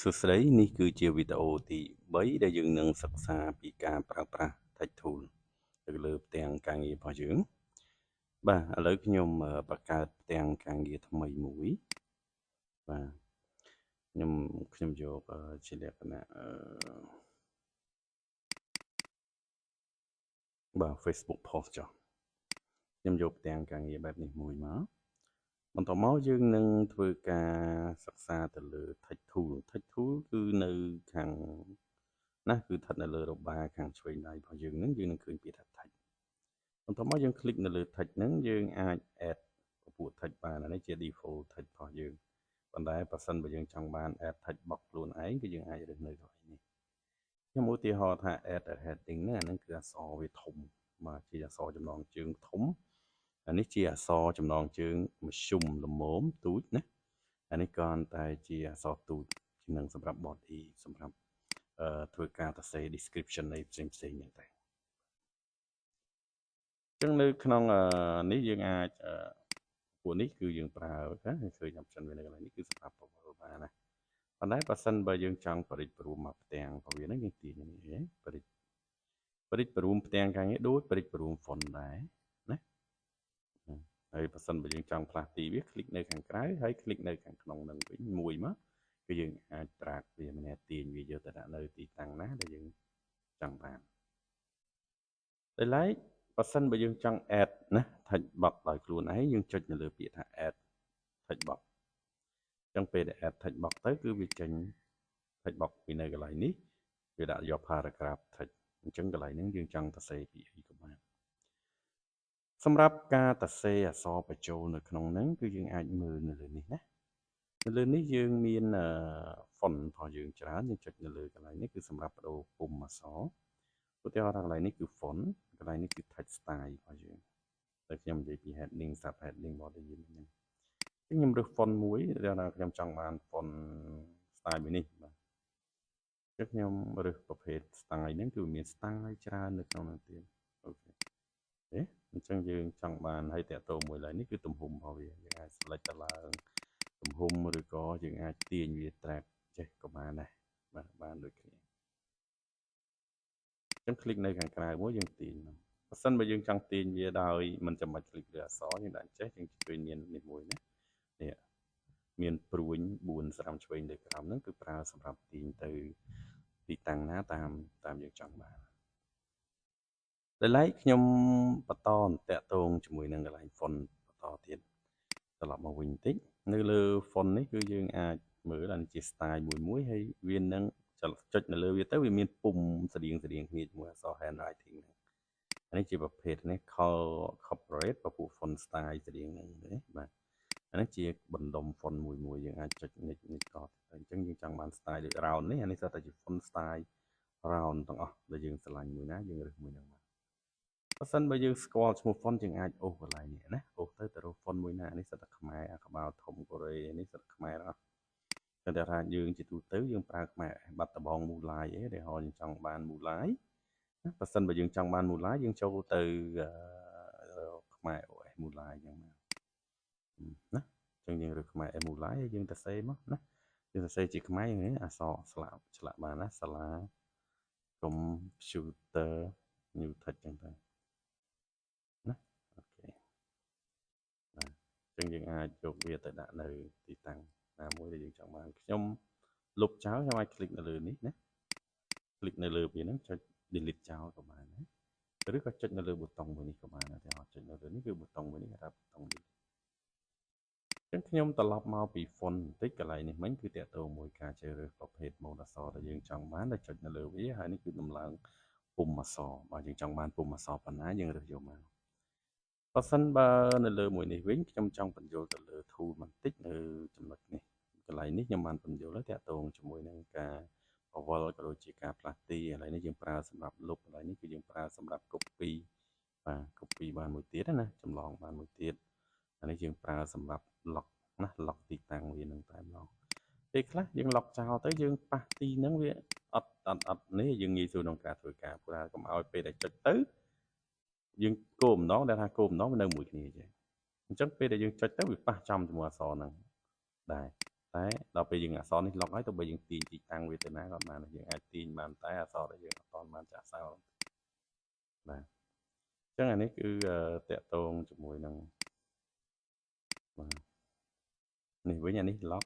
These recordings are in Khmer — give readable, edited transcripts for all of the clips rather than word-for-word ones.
សួស្តីនេះគឺជាវីដេអូទី3ដែលយើងនឹងសិក្សាពីការប្រើប្រាស់ Text Tool ទៅលើផ្ទាំងការងាររបស់យើងបាទឥឡូវខ្ញុំបង្កើតផ្ទាំងការងារថ្មីមួយបាទខ្ញុំយកជាលក្ខណៈបាទ Facebook Post ចុះខ្ញុំយកផ្ទាំងការងារបែបនេះមួយមកបន្តមកយើងនឹងធ្វើការសិក្សាទៅលើ Text Tool គឺនៅខាងណាគឺស្ថិតនៅលើរបាខាងឆ្វេងដៃរបស់យើងនឹងយើងនឹងឃើញពាក្យថា Text បន្ទាប់មកយើងคลิกនៅលើ text ហ្នឹងយើងអាច add ពពួក text បានអានេះជា default text របស់យើងប៉ុន្តែបើសិនបើយើងចង់បាន add text របស់ខ្លួនឯងគឺយើងអាចរើសនៅកន្លែងនេះខ្ញុំឧទាហរណ៍ថា add a heading ហ្នឹងអាហ្នឹងគឺអក្សរវាធំបាទជាអក្សរចំណងជើងធំអានេះជាអក្សរចំណងជើងមធ្យមល្មមទូចណាអានេះគ្រាន់តែជាអក្សរទូចជានឹងសម្រាប់ body សម្រាប់ធ្វើការសរសេរ description នៃផ្សេងៗហ្នឹងតែចឹងនៅក្នុងនេះយើងអាចពួកនេះគឺយើងប្រើណាឃើញ option វានៅកន្លែងនេះគឺសម្រាប់ power បានណាប៉ុន្តែបើសិនបើយើងចង់បរិច្ព្រមមកផ្ទាំងរបស់វាហ្នឹងយើងទាញនេះបរិច្ព្រមផ្ទាំងការងារដូចបរិច្ព្រម font ដែរណាហើយបើសិនបើយើងចង់ផ្លាស់ទីវាคลิกនៅខាងក្រៅហើយคลิกនៅខាងក្នុងនឹងវិញមួយមកគឺយើងអាចត្រាកវាម្នាក់ទាញវាយកទៅដាក់នៅទីតាំងណាដែលយើងចង់បានដោយឡែកបើសិនបើយើងចង់ add ណា text box ដោយខ្លួនឯងយើងចុចនៅលើពាក្យថា add text box អញ្ចឹងពេលដែល add text box ទៅគឺវាចេញ text box ពីនៅកន្លែងនេះវាដាក់យក paragraph text អញ្ចឹងកន្លែងហ្នឹងយើងចង់សរសេរពីអីក៏បានសម្រាប់ការសរសេរអក្សរបញ្ចូលនៅក្នុងហ្នឹងគឺយើងអាចមើលនៅលើនេះណានៅលើនេះយើងមាន font របស់យើងច្រើនយើងចុចនៅលើកន្លែងនេះគឺសម្រាប់បដូរពុម្ពអក្សរឧទាហរណ៍ថាកន្លែងនេះគឺ font កន្លែងនេះគឺ text style របស់យើងតែខ្ញុំនិយាយពី heading sub heading body ហ្នឹងខ្ញុំរើស font មួយដែលខ្ញុំចង់បាន font style មួយនេះបាទចឹងខ្ញុំរើសប្រភេទ style ហ្នឹងគឺមាន style ច្រើននៅក្នុងនោះទៀតអូខេអញ្ចឹងយើងចង់បានឲ្យតាក់ទងមួយឡើយនេះគឺទំហំរបស់វាយើងអាច select ទៅឡើងទំហំឬក៏យើងអាចទាញវា drag ចេះក៏បានដែរបាទបានដូចគ្នាអញ្ចឹងคลิกនៅខាងក្រៅមួយយើងទាញមកបើសិនបើយើងចង់ទាញវាដោយមិនចាំបាច់ click លើអក្សរយើងដាក់ចេះយើងជួយមាននេះមួយណានេះមានព្រួញ4ស្រាំឆ្វេងលើក្រោមហ្នឹងគឺប្រើសម្រាប់ទាញទៅទីតាំងណាតាមយើងចង់បានដោយឡែកខ្ញុំបន្តតាក់ទងជាមួយនឹងកន្លែង font បន្តទៀតត្រឡប់មកវិញបន្តិចនៅលើ font នេះគឺយើងអាចមើលអានេះជា style មួយហើយវានឹងចុចនៅលើវាទៅវាមានពុម្ពស្តៀងគ្នាជាមួយអក្សរ handwriting ហ្នឹងអានេះជាប្រភេទនេះ corporate ពពួក font style ស្តៀងហ្នឹងទេបាទអានេះជាបណ្ដុំ font មួយយើងអាចចុចនេះតអញ្ចឹងយើងចង់បាន style ដូច round នេះអានេះគាត់តែជា font style round ទាំងអស់ដែលយើងស្រឡាញ់មួយណាយើងរើសមួយហ្នឹងមកបើសិនបើយើងស្គាល់ឈ្មោះ font យើងអាចអូសកន្លែងនេះណាអូសទៅរក font មួយណានេះសិតតែខ្មែរអាក្បាលធំកូរ៉េនេះសិតខ្មែរទាំងអស់តែថាយើងជាទូទៅយើងប្រើខ្មែរបាត់ដបងមូឡាយអីដែលយើងចង់បានមូឡាយបើសិនបើយើងចង់បានមូឡាយយើងចូលទៅខ្មែរ OS មូឡាយអញ្ចឹងណាអញ្ចឹងយើងរើសខ្មែរ មូឡាយហើយយើងទៅសេមកណាយើងសរសេរជាខ្មែរយ៉ាងនេះអក្សរស្លាកឆ្លាក់បានណាសាលា computer new text អញ្ចឹងទៅណាអូខេបាទអញ្ចឹងយើងអាចយកវាទៅដាក់នៅទីតាំងណាមួយដែលយើងចង់បានខ្ញុំលុបចោលខ្ញុំអាចคลิกនៅលើនេះណាคลิกនៅលើវាហ្នឹងចុច delete ចោលក៏បានដែរឬក៏ចុចនៅលើប៊ូតុងមួយនេះក៏បានដែរចុចនៅលើនេះគឺប៊ូតុងមួយនេះគេថាប៊ូតុង delete អញ្ចឹងខ្ញុំត្រឡប់មកពី font បន្តិចកន្លែងនេះមិញគឺតកតងមួយការជ្រើសរើសប្រភេទម៉ូដអក្សរដែលយើងចង់បានដែលចុចនៅលើវាហើយនេះគឺដំឡើងពុម្ពអក្សរបើយើងចង់បានពុម្ពអក្សរប៉ុណ្ណាយើងរើសយកមកបើសិនបើនៅលើមួយនេះវិញខ្ញុំចង់បញ្ចូលទៅលើ tool បន្តិចនៅចំណុចនេះកន្លែងនេះខ្ញុំបានបញ្ចូលហើយតកតងជាមួយនឹងការបវលក៏ដូចជាការផ្លាស់ទីកន្លែងនេះយើងប្រើសម្រាប់លុបកន្លែងនេះគឺយើងប្រើសម្រាប់ copy បាទ copy បានមួយទៀតណាចម្លងបានមួយទៀតអានេះយើងប្រើសម្រាប់ lock ណា lock ទីតាំងវានឹងតែម្ដងពេលខ្លះយើង lock ចោលទៅយើងប៉ះទីហ្នឹងវាអត់នេះយើងងាយស្រួលក្នុងការធ្វើការព្រោះថាកុំឲ្យពេលដែលចុចទៅយើងគោលម្ដងដែលថាគោលម្ដងវានៅមួយគ្នាចេះអញ្ចឹងពេលដែលយើងចុចទៅវាប៉ះចំជាមួយអក្សរហ្នឹងដែរ តែដល់ពេលយើងអក្សរនេះឡុកហើយទៅបើយើងទាញទីតាំងវាទៅណាក៏បានយើងអាចទាញបានតែអក្សរដែលយើងអត់ទាន់បានចាក់សោបាទអញ្ចឹងអានេះគឺតកតងជាមួយនឹងបាទនេះវិញអានេះ lock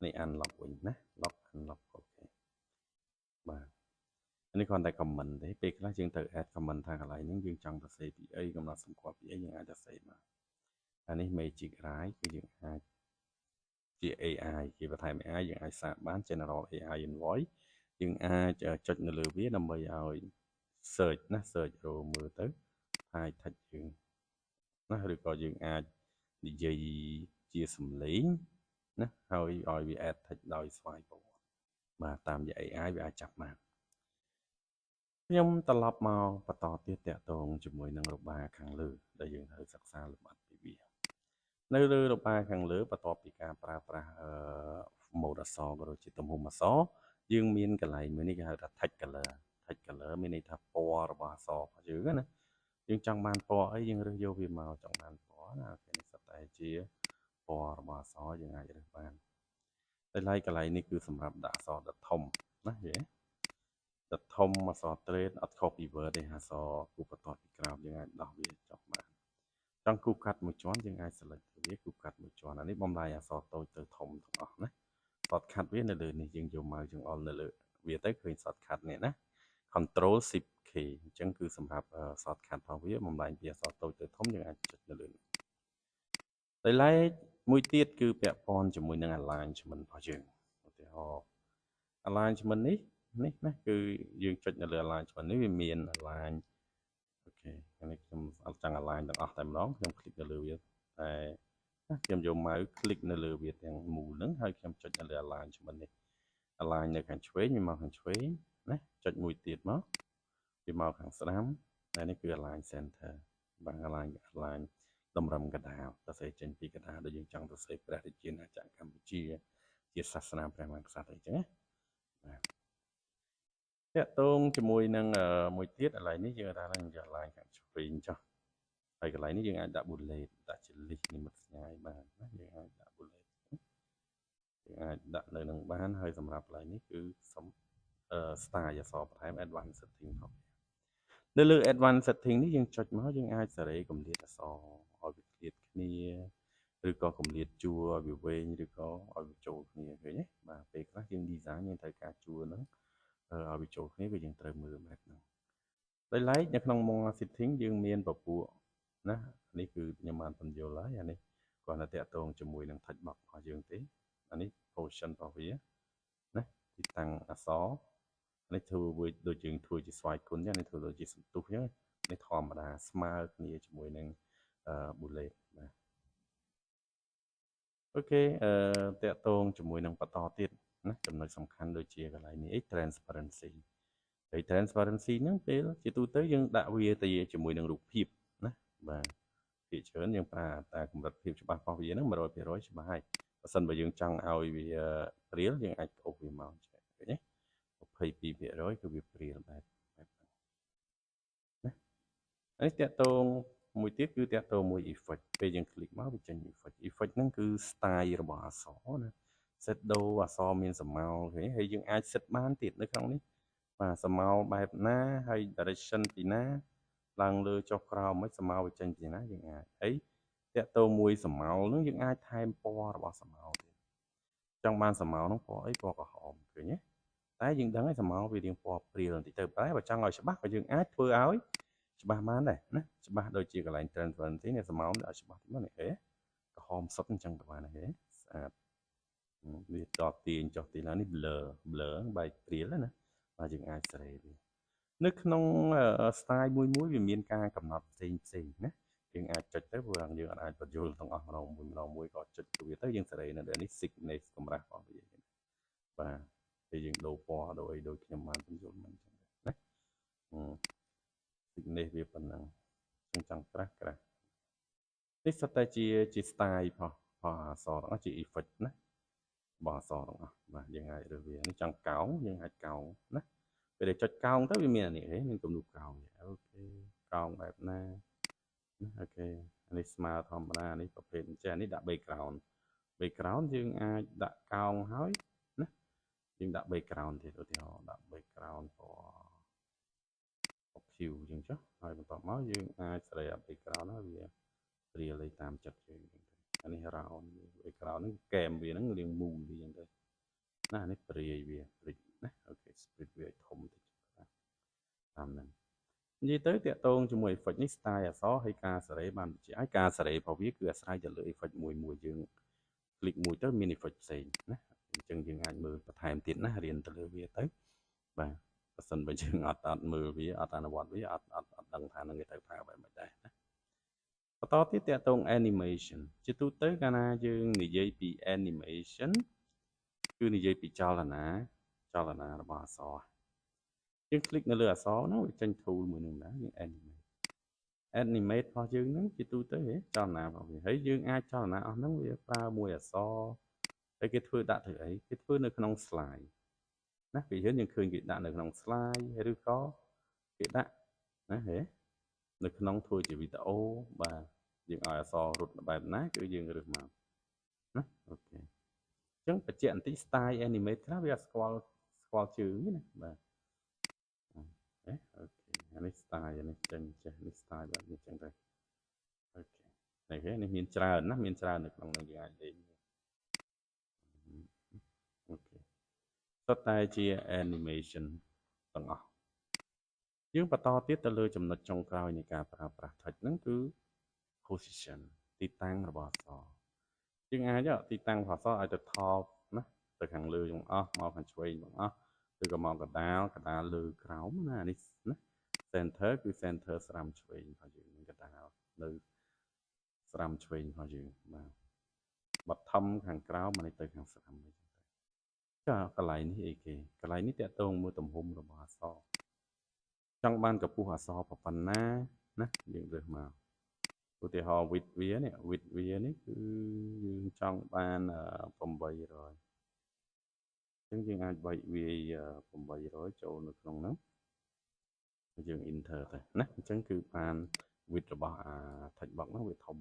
នេះ unlock វិញណា lock unlock អូខេបាទនេះគ្រាន់តែ comment ទេពេលខ្លះយើងត្រូវ add comment ថាកន្លែងនេះយើងចង់សរសេរពីអីកំណត់សម្គាល់ពីអីយើងអាចសរសេរមកអានេះ magic write គឺយើងអាចជា AI គេបន្ថែម AI យើងអាចសាកបាន general AI invoice យើងអាចចុចនៅលើវាដើម្បីឲ្យ search ណា search រកមើលទៅហើយ text យើងណាឬក៏យើងអាចនិយាយជាសំឡេងណាហើយឲ្យវា add text ដោយស្វ័យប្រវត្តិបាទតាមរយៈ AI វាអាចចាប់បានខ្ញុំត្រឡប់មកបន្តទៀតតាក់ទងជាមួយនឹងរបាខាងលើដែលយើងត្រូវសិក្សាលម្អិតពីវានៅលើរបាខាងលើបន្ទាប់ពីការប្រើប្រាស់ម៉ូដអក្សរក៏ដូចជាទំហំអក្សរយើងមានកន្លែងមួយនេះគេហៅថា text color text color មានន័យថាពណ៌របស់អក្សររបស់យើងណាយើងចង់បានពណ៌អីយើងរើសយកវាមកចង់បានពណ៌ណាគេនេះសុទ្ធតែជាពណ៌របស់អក្សរយើងអាចរើសបានតែឡែកកន្លែងនេះគឺសម្រាប់ដាក់អក្សរដិតធំណាយល់ទេដិតធំអក្សរ trade អត់ខុសពី word ទេអក្សរគូបន្ទាត់ពីក្រោមយើងអាចដោះវាចុះបានចង់គូកាត់មួយជាន់យើងអាច select វាគូកាត់មួយជាន់អានេះបំលែងអក្សរតូចទៅធំទាំងអស់ណា shortcut វានៅលើនេះយើងយកមកយើងអល់នៅលើវាទៅឃើញ shortcut នេះណា control shift k អញ្ចឹងគឺសម្រាប់ shortcut របស់វាបំលែងពីអក្សរតូចទៅធំយើងអាចចុចនៅលើនេះដោយឡែកមួយទៀតគឺពាក់ព័ន្ធជាមួយនឹង alignment របស់យើងឧទាហរណ៍ alignment នេះណាគឺយើងចុចនៅលើ alignment នេះវាមាន align អូខេអានេះខ្ញុំអត់ចង់ align ទាំងអស់តែម្ដងខ្ញុំคลิกនៅលើវាតែខ្ញុំយកម៉ៅคลิกនៅលើវាទាំងមូលហ្នឹងហើយខ្ញុំចុចនៅលើ alignment នេះ align នៅខាងឆ្វេងវាមកខាងឆ្វេងណាចុចមួយទៀតមកវាមកខាងស្ដាំតែនេះគឺ align center បាទ align តម្រឹមកណ្ដាលសរសេរចេញពីកណ្ដាលដូចយើងចង់សរសេរព្រះរាជាណាចក្រកម្ពុជាជាសាសនាព្រះមហាក្សត្រអីចឹងណាបាទតាក់ទងជាមួយនឹងមួយទៀតកន្លែងនេះយើងថាយើងយក align ខាងឆ្វេងចុះហើយកន្លែងនេះយើងអាចដាក់ bullet ដាក់ជា list និមិត្តសញ្ញាបានណាយើងអាចដាក់ bullet យើងអាចដាក់នៅនឹងបានហើយសម្រាប់កន្លែងនេះគឺstyle អក្សរបន្ថែម advanced setting ផងនៅលើ advanced setting នេះយើងចុចមកយើងអាចសេរីកម្រិតអក្សរឲ្យវាឃ្លាតគ្នាឬក៏កម្រិតជួរឲ្យវាវែងឬក៏ឲ្យវាចូលគ្នាឃើញទេបាទពេលខ្លះយើង design យើងត្រូវការជួរហ្នឹងឲ្យវាចូលគ្នាគឺយើងត្រូវមើលបែបហ្នឹងដោយឡែកនៅក្នុង more setting យើងមានពពួកណានេះគឺខ្ញុំបានបញ្យល់ហើយអានេះគ្រាន់តែតាក់ទងជាមួយនឹង text box របស់យើងទេអានេះ position របស់វាណាទីតាំងអក្សរនេះធ្វើដូចយើងធ្វើជាស្វ័យគុណចឹងនេះធ្វើដូចជាសន្ទុះចឹងនេះធម្មតាស្មើគ្នាជាមួយនឹងbullet បាទអូខេតាក់ទងជាមួយនឹងបន្តទៀតណាចំណុចសំខាន់ដូចជាកន្លែងនេះ transparency ហើយ transparency ហ្នឹងពេលជាទូទៅយើងដាក់វាទៅជាមួយនឹងរូបភាពណាបាទភាគច្រើនយើងប្រើតែកម្រិតភាពច្បាស់របស់វាហ្នឹង 100% ច្បាស់ហើយបើសិនបើយើងចង់ឲ្យវាព្រាលយើងអាចអូសវាមកឃើញទេ 22% គឺវាព្រាលបែបហ្នឹងណាហើយតាក់ទងមួយទៀតគឺតាក់ទងមួយ effect ពេលយើង click មកវាចេញ effect ហ្នឹងគឺ style របស់អក្សរណា set ដូរអក្សរមានស្រមោលឃើញហើយយើងអាច set បានទៀតនៅក្នុងនេះបាទស្រមោលបែបណាហើយ direction ពីណាឡើងលើចុះក្រោមមិនស្រមោលវាចេញពីណាយើងអាចហើយតាក់ទងមួយស្រមោលហ្នឹងយើងអាចថែមពណ៌របស់ស្រមោលទៀតចង់បានស្រមោលហ្នឹងពណ៌អីពណ៌ក្រហមឃើញទេតែយើងដឹងហើយស្រមោលវារៀងពណ៌ព្រាលបន្តិចទៅតែបើចង់ឲ្យច្បាស់ក៏យើងអាចធ្វើឲ្យច្បាស់បានដែរណាច្បាស់ដូចជាកន្លែង transparency នេះស្រមោលឲ្យច្បាស់តិចមកនេះហេក្រហមសុទ្ធអញ្ចឹងទៅបានហេស្អាតវាតទាញចុះទាញឡើងនេះ blur បែកព្រាលណាបាទយើងអាចសេរីវានៅក្នុង style មួយវាមានការកំណត់ផ្សេងណាយើងអាចចុចទៅព្រោះយើងអាចបញ្យល់ទាំងអស់ម្ដងមួយក៏ចុចទៅវាទៅយើងសេរីនៅនេះ thickness កម្រាស់របស់វាបាទពេលយើងដូរពណ៌ដូរអីដូចខ្ញុំបានបញ្យល់មិនអញ្ចឹងណាthickness វាប៉ុណ្ណឹងខ្ញុំចង់ក្រាស់នេះសុទ្ធតែជា style របស់អក្សរទាំងអស់ជា effect ណារបស់អក្សរទាំងអស់បាទយើងអាចរើសវានេះចង់កោងយើងអាចកោងណាពេលដែលចុចកោងទៅវាមានអានេះមានគំនូកោងអូខេកោងបែបណាអូខេអានេះស្មើធម្មតានេះប្រភេទចេះនេះដាក់ background background យើងអាចដាក់កោងហើយណាយើងដាក់ background ទៀតឧទាហរណ៍ដាក់ background ពណ៌ view អញ្ចឹងចុះហើយបន្ទាប់មកយើងអាចសេរី background ហើយវាព្រាលេខតាមចិត្តយើងអញ្ចឹងទៅអានេះ round background ហ្នឹងកែមវាហ្នឹងរៀងមូលវាអញ្ចឹងទៅណានេះព្រាយវាព្រិចណាអូខេ split វាឲ្យធំតិចតាមហ្នឹងនិយាយទៅតាក់ទងជាមួយ effect នេះ style អក្សរហើយការសេរីបានបញ្ជាក់ហើយការសេរីរបស់វាគឺអាស្រ័យទៅលើ effect មួយយើង click មួយទៅមាន effect ផ្សេងណាអញ្ចឹងយើងអាចមើលបន្ថែមទៀតណារៀនទៅលើវាទៅបាទបើសិនបើយើងអត់មើលវាអត់អនុវត្តវាអត់ដឹងថានឹងវាទៅប្រើបែបម៉េចដែរណាបន្តទៀតតាក់ទង animation ជាទូទៅកាលណាយើងនិយាយពី animation គឺនិយាយពីចលនារបស់អក្សរយើង click នៅលើអក្សរហ្នឹងវាចេញ tool មួយនឹងដែរយើង animate របស់យើងហ្នឹងជាទូទៅចលនារបស់វាហើយយើងអាចចលនាអស់ហ្នឹងវាប្រើមួយអក្សរហើយគេធ្វើដាក់ធ្វើអីគេធ្វើនៅក្នុង slide ណាពីយើងឃើញគេដាក់នៅក្នុង slide ឬក៏គេដាក់ណាហេនៅក្នុងធ្វើជាវីដេអូបាទយើងឲ្យអក្សររត់បែបណាគឺយើងរើសមកណាអូខេអញ្ចឹងបញ្ជាក់បន្តិច style animate ខ្លះវាអត់ស្គាល់ជើងណាបាទអូខេអានេះ style អានេះចេញចេះនេះ style បែបនេះចឹងទៅអូខេនេះមានច្រើនណាមានច្រើននៅក្នុងនេះយើងអាចលេងអូខេសុទ្ធតែជា animation ទាំងអស់យើងបន្តទៀតទៅលើចំណុចចុងក្រោយនៃការប្រើប្រាស់ text ហ្នឹងគឺ position ទីតាំងរបស់អក្សរយើងអាចទីតាំងរបស់អក្សរឲ្យទៅ top ណាទៅខាងលើទាំងអស់មកខាងឆ្វេងទាំងអស់ឬក៏មកកដាលលើក្រោមណានេះណា center គឺ center ស្រាំឆ្វេងរបស់យើងកដាលនៅស្រាំឆ្វេងរបស់យើងបាទ bottom ខាងក្រោមមកនេះទៅខាងស្រាំវិញចាកន្លែងនេះអីគេកន្លែងនេះតកតងមួយទំហំរបស់អក្សរចង់បានកម្ពស់អក្សរប៉ុណ្ណាណាយើងរើសមកឧទាហរណ៍ width វានេះគឺយើងចង់បាន800អញ្ចឹងយើងអាចវាយ800ចូលនៅក្នុងហ្នឹងយើង enter ទៅណាអញ្ចឹងគឺបាន width របស់text box ហ្នឹងវាធំ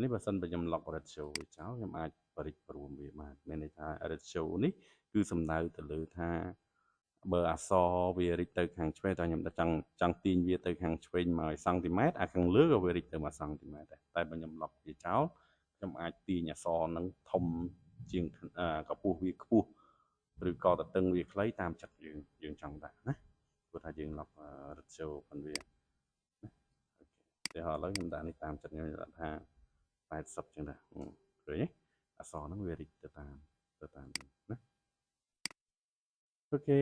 នេះបើសិនបើខ្ញុំ lock ratio វាចោលខ្ញុំអាចបរិចព្រមវាបានមានន័យថា ratio នេះគឺសំដៅទៅលើថាបើអក្សរវារិចទៅខាងឆ្វេងតែខ្ញុំចង់ទាញវាទៅខាងឆ្វេងមកសង់ទីម៉ែត្រអាខាងលើក៏វារិចទៅមកសង់ទីម៉ែត្រដែរតែបើខ្ញុំ lock វាចោលខ្ញុំអាចទាញអក្សរហ្នឹងធំជាងកម្ពស់វាខ្ពស់ឬក៏តឹងវាខ្លីតាមចិត្តយើងចង់ដាក់ណាព្រោះថាយើង lock ratio ផងវាណាអូខេតែឥឡូវខ្ញុំដាក់នេះតាមចិត្តខ្ញុំដាក់ថា80ចឹងដែរឃើញទេអក្សរហ្នឹងវារិចទៅតាមណាអូខេ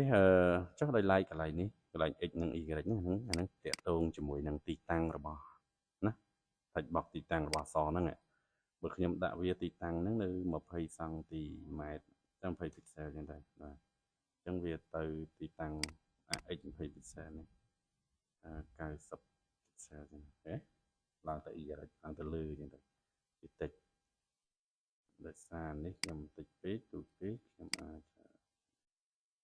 ចុះដោយឡែកកន្លែងនេះកន្លែង x និង y ហ្នឹងអាហ្នឹងតាក់ទងជាមួយនឹងទីតាំងរបស់ណា text box ទីតាំងរបស់អក្សរហ្នឹងបើខ្ញុំដាក់វាទីតាំងហ្នឹងនៅ20សង់ទីម៉ែត្រតាម20 pixel ចឹងដែរបាទអញ្ចឹងវាទៅទីតាំងx 20 pixel នេះ90 pixel ចឹងអូខេឡើងទៅ y ឡើងទៅលើចឹងទៅតិចដោយសារនេះខ្ញុំតិចពេកទូពេកខ្ញុំអាច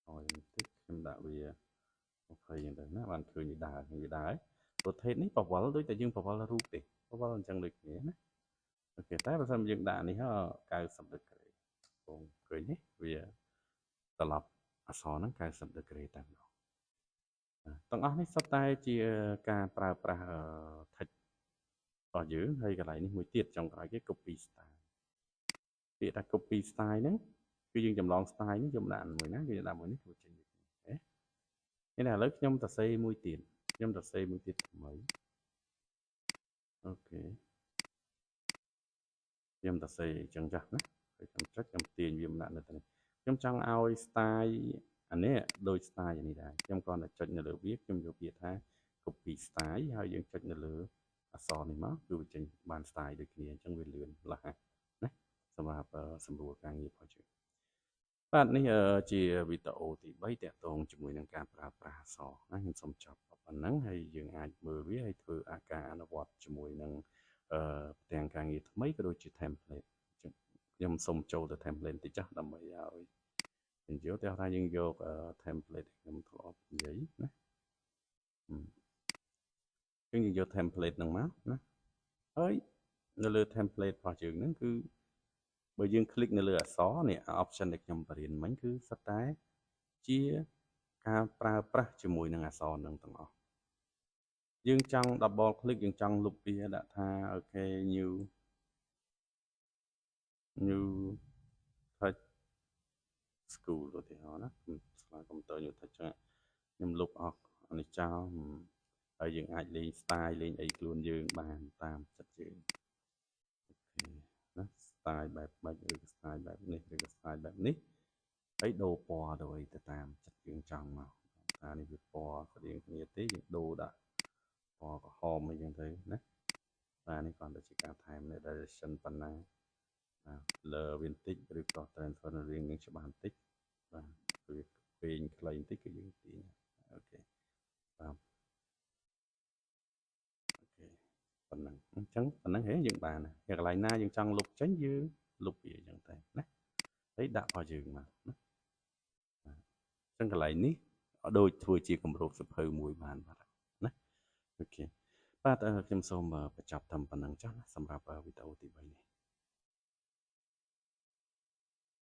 ឲ្យបន្តិចខ្ញុំដាក់វា20យ៉ាងទៅណាបានឃើញវាដើរrotate នេះបវលដូចតែយើងបវលរូបទេបវលអញ្ចឹងដូចគ្នាណាអូខេតែបើសិនយើងដាក់នេះ90 degree បងឃើញទេវាត្រឡប់អក្សរហ្នឹង90 degree តែម្ដងទាំងអស់នេះសុទ្ធតែជាការប្រើប្រាស់ text របស់យើងហើយកន្លែងនេះមួយទៀតចុងក្រោយគេ copy style ពាក្យថា copy style ហ្នឹងគឺយើងចម្លង style នេះយើងដាក់មួយណាយើងដាក់មួយនេះធ្វើចេញនេះឥឡូវខ្ញុំសរសេរមួយទៀតថ្មីអូខេខ្ញុំសរសេរអញ្ចឹងចាស់ណាហើយខ្ញុំចុចខ្ញុំទាញវាមកដាក់នៅទីនេះខ្ញុំចង់ឲ្យ style អានេះដូច style នេះដែរខ្ញុំគ្រាន់តែចុចនៅលើវាខ្ញុំយកពាក្យថា copy style ហើយយើងចុចនៅលើអក្សរនេះមកគឺវាចេញបាន style ដូចគ្នាអញ្ចឹងវាលឿនឡះណាសម្រាប់សម្រួលការងាររបស់យើងបាទនេះជាវីដេអូទី3តាក់ទងជាមួយនឹងការប្រើប្រាស់អក្សរណាខ្ញុំសូមចប់ប៉ុណ្ណឹងហើយយើងអាចមើលវាហើយធ្វើការអនុវត្តជាមួយនឹងផ្ទាំងការងារថ្មីក៏ដូចជា template ខ្ញុំសូមចូលទៅ template តិចចាស់ដើម្បីឲ្យយើងយកតែថាយើងយក template ខ្ញុំធ្លាប់និយាយណាយើងយក template ហ្នឹងមកណាហើយនៅលើ template របស់យើងហ្នឹងគឺ បើយើង click នៅលើអក្សរនេះ option ដែលខ្ញុំបរៀនមិញគឺសុទ្ធតែជាការប្រើប្រាស់ជាមួយនឹងអក្សរនឹងទាំងអស់យើងចង់ double click យើងចង់លុបវាដាក់ថាអូខេ new touch school ឧទាហរណ៍ណាស្លាកុំព្យូទ័រ new touch ខ្ញុំលុបអស់អានេះចោលហើយយើងអាចលេង style លេងអីខ្លួនយើងបានតាមចិត្តយើងណា style បែបម៉េចឬក៏ style បែបនេះឬក៏ style បែបនេះហើយដូរពណ៌ទៅអីទៅតាមចិត្តយើងចង់មកថានេះវាពណ៌ស្តៀងគ្នាទេយើងដូរដាក់ពណ៌ក្រហមអីចឹងទៅណាបាទនេះគ្រាន់តែជាការថែមនៅ direction ប៉ុណ្ណាលើវាបន្តិចឬក៏ transfer នៅរៀងនឹងច្បាស់បន្តិចបាទវាពេញខ្លីបន្តិចគឺយើងទាញអូខេបាទអូខេប៉ុណ្ណឹងអញ្ចឹងប៉ុណ្ណឹងហេយើងបានហើយកន្លែងណាយើងចង់លុបចេញយើងលុបវាអញ្ចឹងទៅណាហើយដាក់របស់យើងមកណាអញ្ចឹងកន្លែងនេះដូចធ្វើជាគម្របសភៅមួយបានបាទណាអូខេបាទខ្ញុំសូមបញ្ចប់ត្រឹមប៉ុណ្ណឹងចុះណាសម្រាប់វីដេអូទី3នេះ